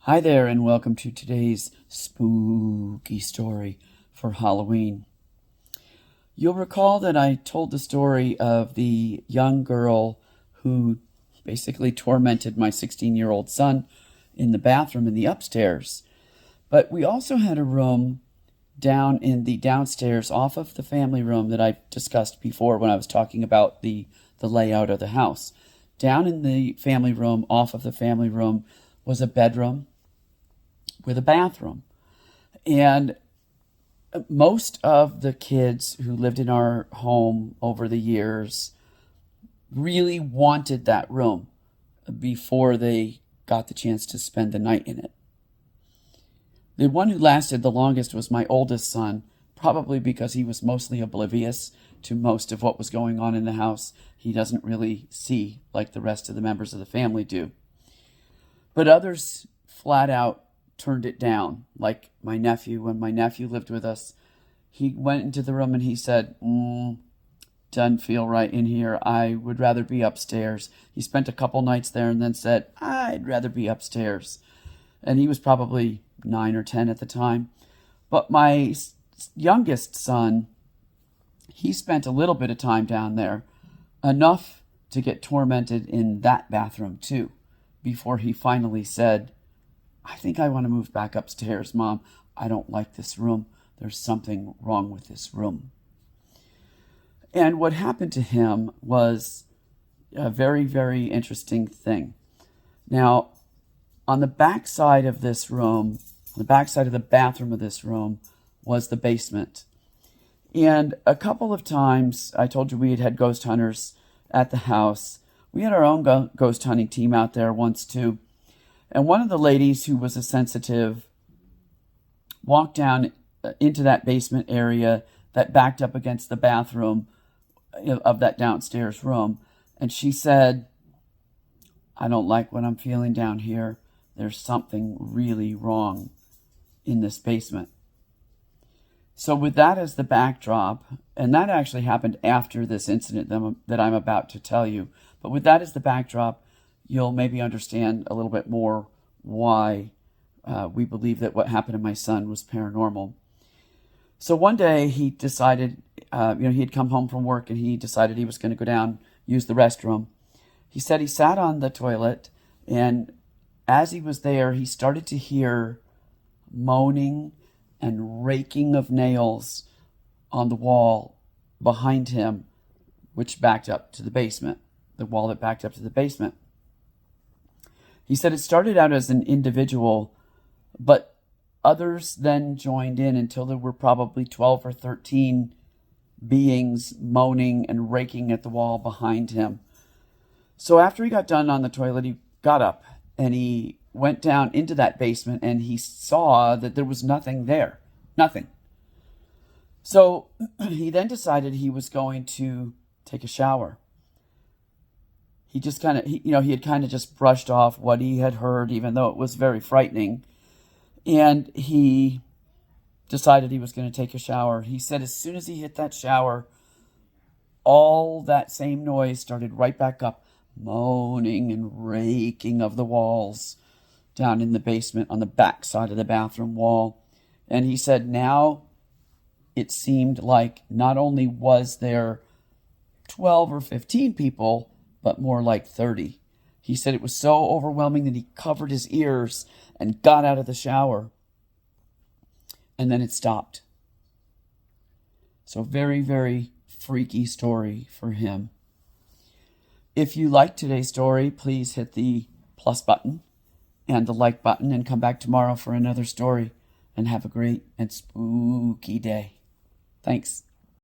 Hi there, and welcome to today's spooky story for Halloween. You'll recall that I told the story of the young girl who basically tormented my 16-year-old son in the bathroom in the upstairs. But we also had a room down in the downstairs off of the family room that I discussed before when I was talking about the layout of the house. Down in the family room, off of the family room, was a bedroom with a bathroom. And most of the kids who lived in our home over the years really wanted that room before they got the chance to spend the night in it. The one who lasted the longest was my oldest son, probably because he was mostly oblivious to most of what was going on in the house. He doesn't really see like the rest of the members of the family do. But others flat out turned it down, like my nephew. When my nephew lived with us, he went into the room and he said, doesn't feel right in here. I would rather be upstairs. He spent a couple nights there and then said, I'd rather be upstairs. And he was probably 9 or 10 at the time. But my youngest son, he spent a little bit of time down there, enough to get tormented in that bathroom too, before he finally said, I think I want to move back upstairs, Mom. I don't like this room. There's something wrong with this room. And what happened to him was a very, very interesting thing. Now, on the back side of this room, on the back side of the bathroom of this room, was the basement. And a couple of times, I told you we had ghost hunters at the house. We had our own ghost hunting team out there once too. And one of the ladies who was a sensitive walked down into that basement area that backed up against the bathroom of that downstairs room. And she said, I don't like what I'm feeling down here. There's something really wrong in this basement. So with that as the backdrop, and that actually happened after this incident that I'm about to tell you, but with that as the backdrop, you'll maybe understand a little bit more why we believe that what happened to my son was paranormal. So one day he decided, he had come home from work and he decided he was going to go down, use the restroom. He said he sat on the toilet, and as he was there, he started to hear moaning and raking of nails on the wall behind him, which backed up to the basement, the wall that backed up to the basement. He said it started out as an individual, but others then joined in until there were probably 12 or 13 beings moaning and raking at the wall behind him. So after he got done on the toilet, he got up and he went down into that basement and he saw that there was nothing there. Nothing. So he then decided he was going to take a shower. He just he had kind of just brushed off what he had heard, even though it was very frightening. And he decided he was going to take a shower. He said as soon as he hit that shower, all that same noise started right back up, moaning and raking of the walls down in the basement on the back side of the bathroom wall. And he said now it seemed like not only was there 12 or 15 people, but more like 30. He said it was so overwhelming that he covered his ears and got out of the shower. And then it stopped. So very, very freaky story for him. If you liked today's story, please hit the plus button and the like button and come back tomorrow for another story. And have a great and spooky day. Thanks.